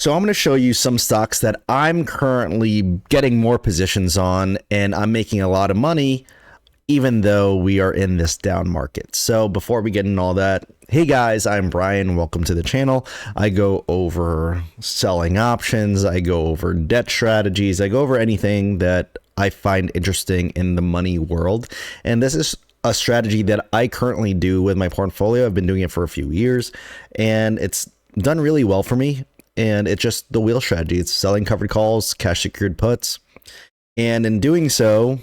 So I'm going to show you some stocks that I'm currently getting more positions on, and I'm making a lot of money even though we are in this down market. So before we get into all that, hey guys, I'm Brian. Welcome to the channel. I go over selling options. I go over debt strategies. I go over anything that I find interesting in the money world. And this is a strategy that I currently do with my portfolio. I've been doing it for a few years and it's done really well for me. And it's just the wheel strategy. It's selling covered calls, cash secured puts. And in doing so,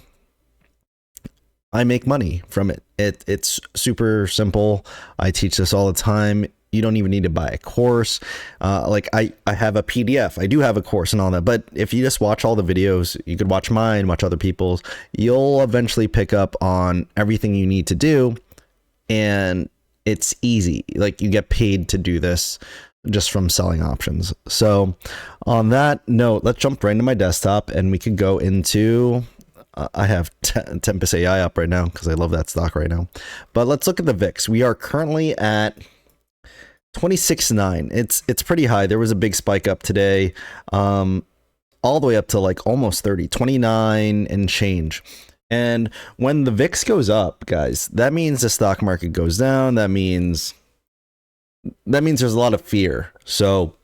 I make money from it. It's super simple. I teach this all the time. You don't even need to buy a course. I have a PDF. I do have a course and all that. But if you just watch all the videos, you could watch mine, watch other people's, you'll eventually pick up on everything you need to do. And it's easy. Like, you get paid to do this just from selling options. So on that note, let's jump right into my desktop and we can go into... I have Tempus AI up right now because I love that stock right now. But let's look at the VIX. We are currently at 26.9. It's pretty high. There was a big spike up today, all the way up to like almost 30, 29 and change. And when the VIX goes up, guys, that means the stock market goes down. That means there's a lot of fear. So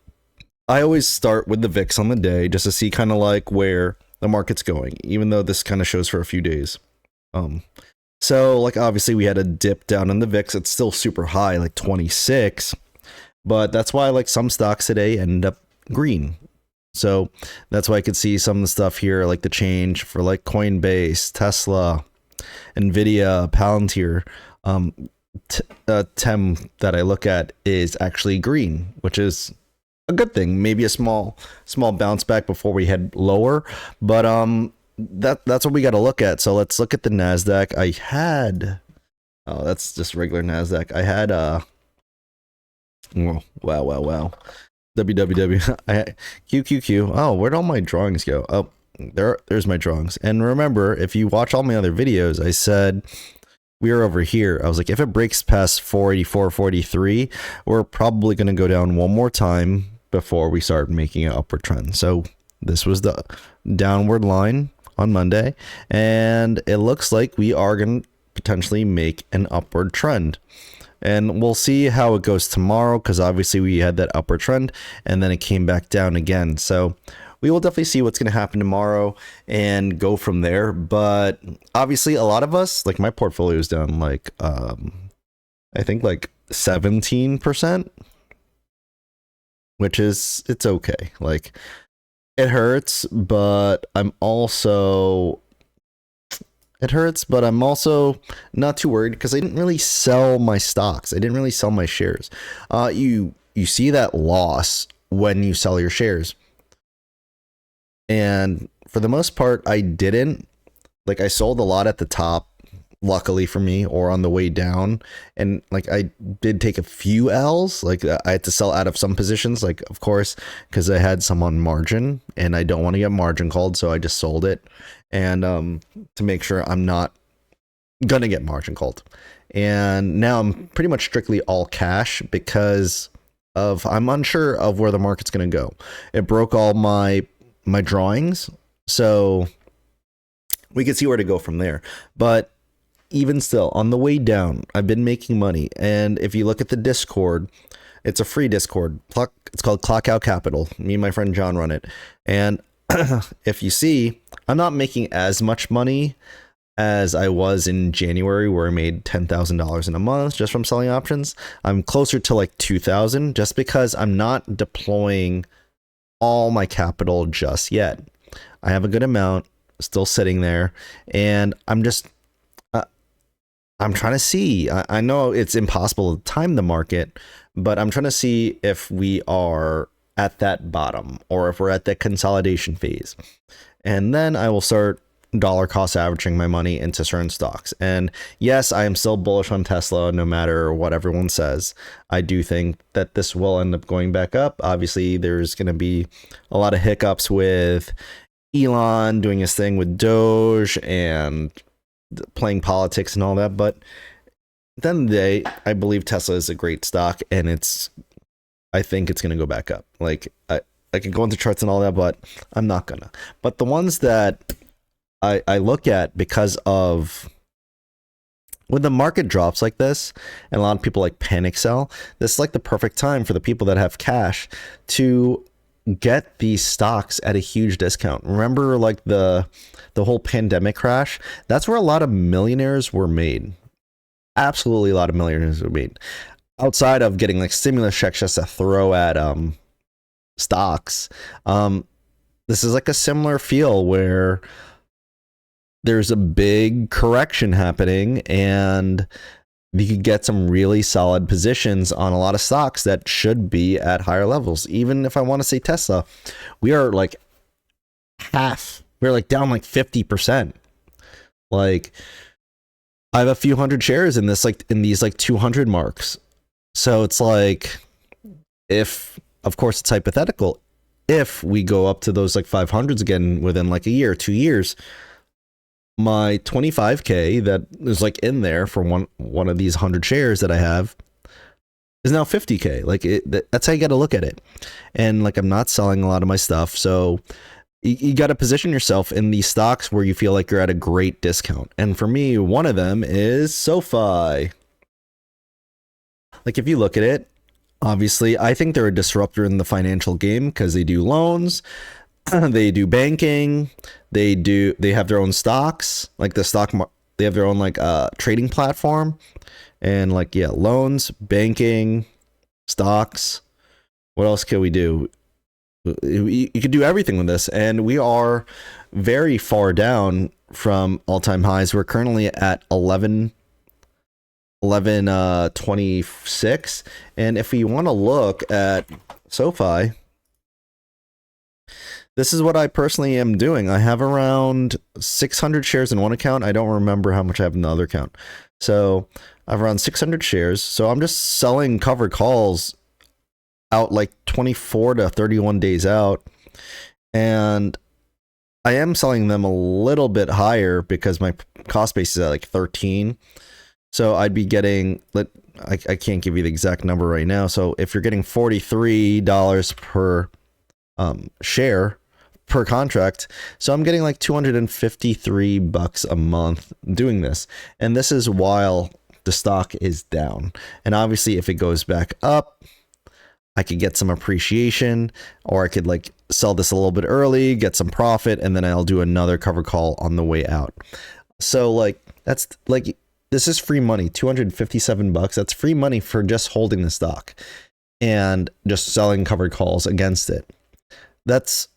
I always start with the VIX on the day just to see kind of like where the market's going, even though this kind of shows for a few days. So like obviously we had a dip down in the VIX. It's still super high, like 26, but that's why like some stocks today end up green. So that's why I could see some of the stuff here, like the change for like Coinbase, Tesla, NVDA, PLTR. TEM that I look at is actually green, which is a good thing. Maybe a small bounce back before we head lower, but that's what we got to look at. So let's look at the Nasdaq. That's just regular Nasdaq. I had wow www QQQ. Oh, where'd all my drawings go? Oh, there's my drawings. And remember, if you watch all my other videos, I said we are over here. I was like, if it breaks past 484, 43, we're probably going to go down one more time before we start making an upward trend. So this was the downward line on Monday, and it looks like we are going to potentially make an upward trend. And we'll see how it goes tomorrow, because obviously we had that upward trend and then it came back down again. So we will definitely see what's going to happen tomorrow and go from there. But obviously a lot of us, like my portfolio is down like I think like 17%, which is, it's okay. Like, it hurts, but I'm also not too worried because I didn't really sell my stocks. I didn't really sell my shares. You see that loss when you sell your shares. And for the most part, I didn't. Like, I sold a lot at the top, luckily for me, or on the way down. And like, I did take a few L's. Like, I had to sell out of some positions, like, of course, because I had some on margin and I don't want to get margin called. So I just sold it. And to make sure I'm not going to get margin called. And now I'm pretty much strictly all cash because I'm unsure of where the market's going to go. It broke all my drawings. So we could see where to go from there. But even still, on the way down, I've been making money. And if you look at the Discord, it's a free Discord. It's called Clock Out Capital. Me and my friend John run it. And if you see, I'm not making as much money as I was in January, where I made $10,000 in a month just from selling options. I'm closer to like 2,000 just because I'm not deploying all my capital just yet. I have a good amount still sitting there, and I'm trying to see. I know it's impossible to time the market, but I'm trying to see if we are at that bottom or if we're at that consolidation phase. And then I will start dollar cost averaging my money into certain stocks. And yes, I am still bullish on Tesla no matter what everyone says. I do think that this will end up going back up. Obviously, there's going to be a lot of hiccups with Elon doing his thing with Doge and playing politics and all that. But at the end of the day, I believe Tesla is a great stock, and I think it's going to go back up. Like, I could go into charts and all that, but I'm not gonna. But the ones that I look at, because of when the market drops like this, and a lot of people like panic sell, this is like the perfect time for the people that have cash to get these stocks at a huge discount. Remember, like the whole pandemic crash? That's where a lot of millionaires were made. Absolutely, a lot of millionaires were made. Outside of getting like stimulus checks just to throw at stocks, this is like a similar feel where there's a big correction happening and you could get some really solid positions on a lot of stocks that should be at higher levels. Even if I want to say Tesla, we are like we're like down like 50%. Like, I have a few hundred shares in this, like in these like 200 marks. So it's like, if, of course it's hypothetical, if we go up to those like 500s again within like a year or 2 years, my 25K that is like in there for one of these 100 shares that I have is now 50K. Like, that's how you got to look at it. And like, I'm not selling a lot of my stuff, so you got to position yourself in these stocks where you feel like you're at a great discount. And for me, one of them is Sofi. Like, if you look at it, obviously I think they're a disruptor in the financial game because they do loans, they do banking, they have their own stocks, like they have their own like trading platform, and like, yeah, loans, banking, stocks. What else can we do? You could do everything with this, and we are very far down from all-time highs. We're currently at 1126, and if we want to look at SoFi, this is what I personally am doing. I have around 600 shares in one account. I don't remember how much I have in the other account. So I have around 600 shares. So I'm just selling covered calls out like 24 to 31 days out. And I am selling them a little bit higher because my cost base is at like 13. So I'd be getting, I can't give you the exact number right now. So if you're getting $43 per share per contract, so I'm getting like $253 a month doing this. And this is while the stock is down. And obviously if it goes back up, I could get some appreciation, or I could like sell this a little bit early, get some profit, and then I'll do another cover call on the way out. So like, that's like, this is free money, $257. That's free money for just holding the stock and just selling covered calls against it. That's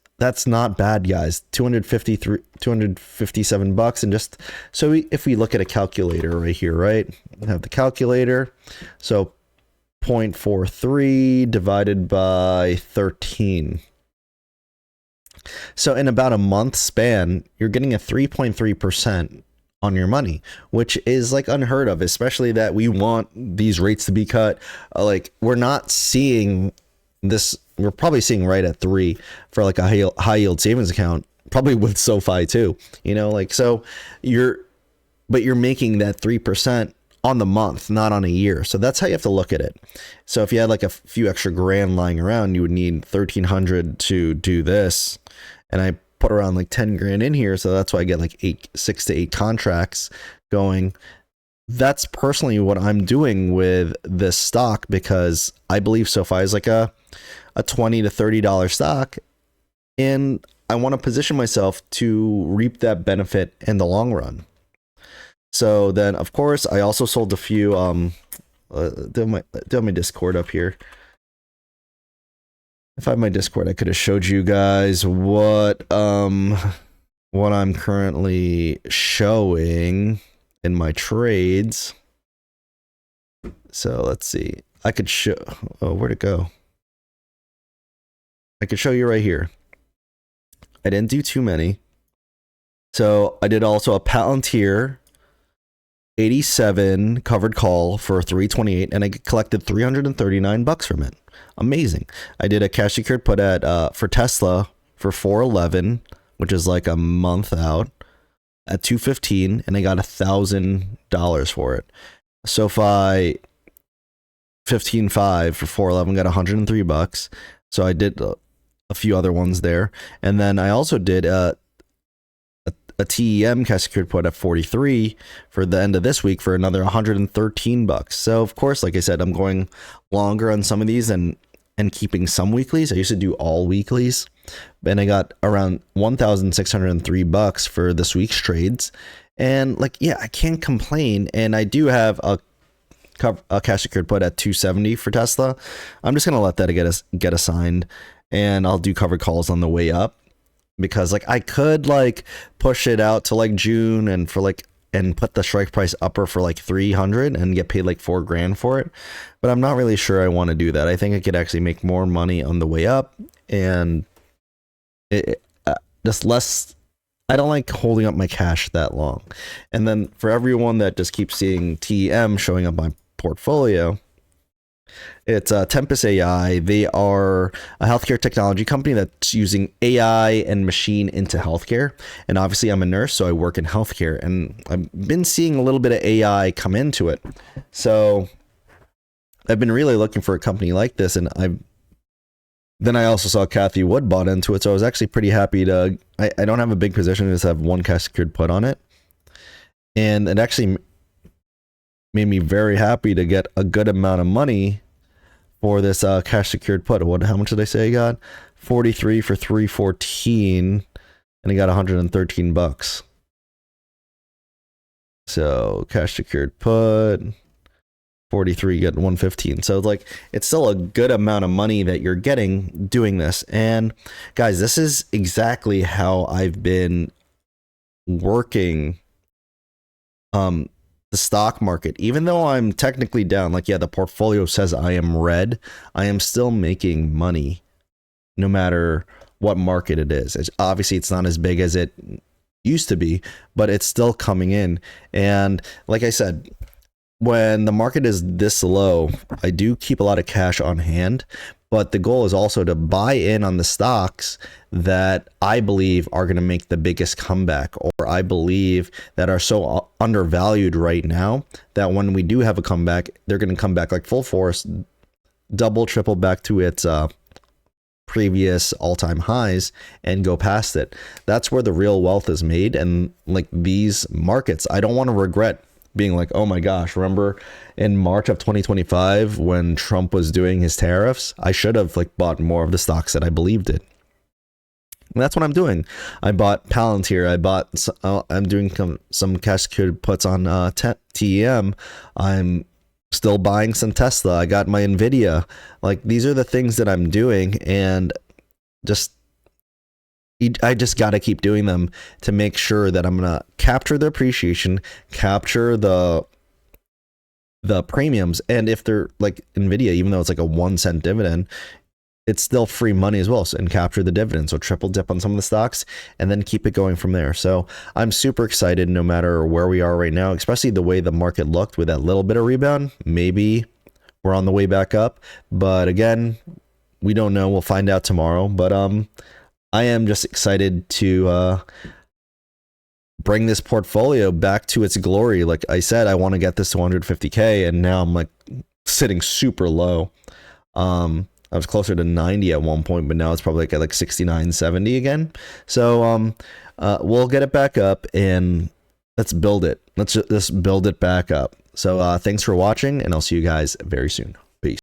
not bad, guys. $257. And just so if we look at a calculator right here, right? We have the calculator. So 0.43 divided by 13. So in about a month span, you're getting a 3.3% on your money, which is like unheard of, especially that we want these rates to be cut. Like, we're not seeing this. We're probably seeing right at 3 for like a high yield savings account, probably with SoFi too, you know, like, so you're making that 3% on the month, not on a year. So that's how you have to look at it. So if you had like a few extra grand lying around, you would need 1,300 to do this. And I put around like 10 grand in here. So that's why I get like 6 to 8 contracts going. That's personally what I'm doing with this stock, because I believe SoFi is like a $20 to $30 stock, and I want to position myself to reap that benefit in the long run. So then, of course, I also sold a few. Do my Discord up here. If I have my Discord, I could have showed you guys what I'm currently showing in my trades. So let's see. I could show. Oh, where'd it go? I could show you right here. I didn't do too many. So I did also a Palantir 87 covered call for 328, and I collected $339 from it. Amazing. I did a cash secured put at for Tesla for 411, which is like a month out, at 215, and I got $1,000 for it. SoFi 15.5 for 411 got $103. So I did a few other ones there. And then I also did a TEM cash secured put at 43 for the end of this week for another 113 bucks. So of course, like I said, I'm going longer on some of these and keeping some weeklies. I used to do all weeklies, and I got around 1,603 bucks for this week's trades. And like, yeah, I can't complain. And I do have a cash secured put at 270 for Tesla. I'm just gonna let that get assigned, and I'll do covered calls on the way up, because like I could like push it out to like June and put the strike price upper for like 300 and get paid like $4,000 for it. But I'm not really sure I want to do that. I think I could actually make more money on the way up, and just less. I don't like holding up my cash that long. And then for everyone that just keeps seeing TM showing up my portfolio, it's Tempus AI. They are a healthcare technology company that's using AI and machine into healthcare. And obviously I'm a nurse, so I work in healthcare, and I've been seeing a little bit of AI come into it. So I've been really looking for a company like this, and then I also saw Kathy Wood bought into it. So I was actually pretty happy to, I don't have a big position, I just have one cash secured put on it. And it actually made me very happy to get a good amount of money for this cash secured put. How much did I say I got? 43 for 314, and I got 113 bucks. So cash secured put 43, you get 115. So like, it's still a good amount of money that you're getting doing this. And guys, this is exactly how I've been working the stock market. Even though I'm technically down, like, yeah, the portfolio says I am red, I am still making money no matter what market it is. Obviously it's not as big as it used to be, but it's still coming in. And like I said, when the market is this low, I do keep a lot of cash on hand, but the goal is also to buy in on the stocks that I believe are going to make the biggest comeback, or I believe that are so undervalued right now that when we do have a comeback, they're going to come back like full force, double, triple back to its previous all-time highs and go past it. That's where the real wealth is made. And like these markets, I don't want to regret being like, oh my gosh, remember in March of 2025 when Trump was doing his tariffs? I should have like bought more of the stocks that I believed in. And that's what I'm doing. I bought Palantir. I'm doing some cash secured puts on TEM. I'm still buying some Tesla. I got my NVDA. Like, these are the things that I'm doing, and I just got to keep doing them to make sure that I'm going to capture the appreciation, capture the premiums. And if they're like NVIDIA, even though it's like a 1 cent dividend, it's still free money as well. So, and capture the dividend. So triple dip on some of the stocks and then keep it going from there. So I'm super excited no matter where we are right now, especially the way the market looked with that little bit of rebound. Maybe we're on the way back up, but again, we don't know. We'll find out tomorrow. But I am just excited to bring this portfolio back to its glory. Like I said, I want to get this to 150K, and now I'm like sitting super low. I was closer to 90 at one point, but now it's probably like at 69, 70 again. So we'll get it back up, and let's build it. Let's just build it back up. So thanks for watching, and I'll see you guys very soon.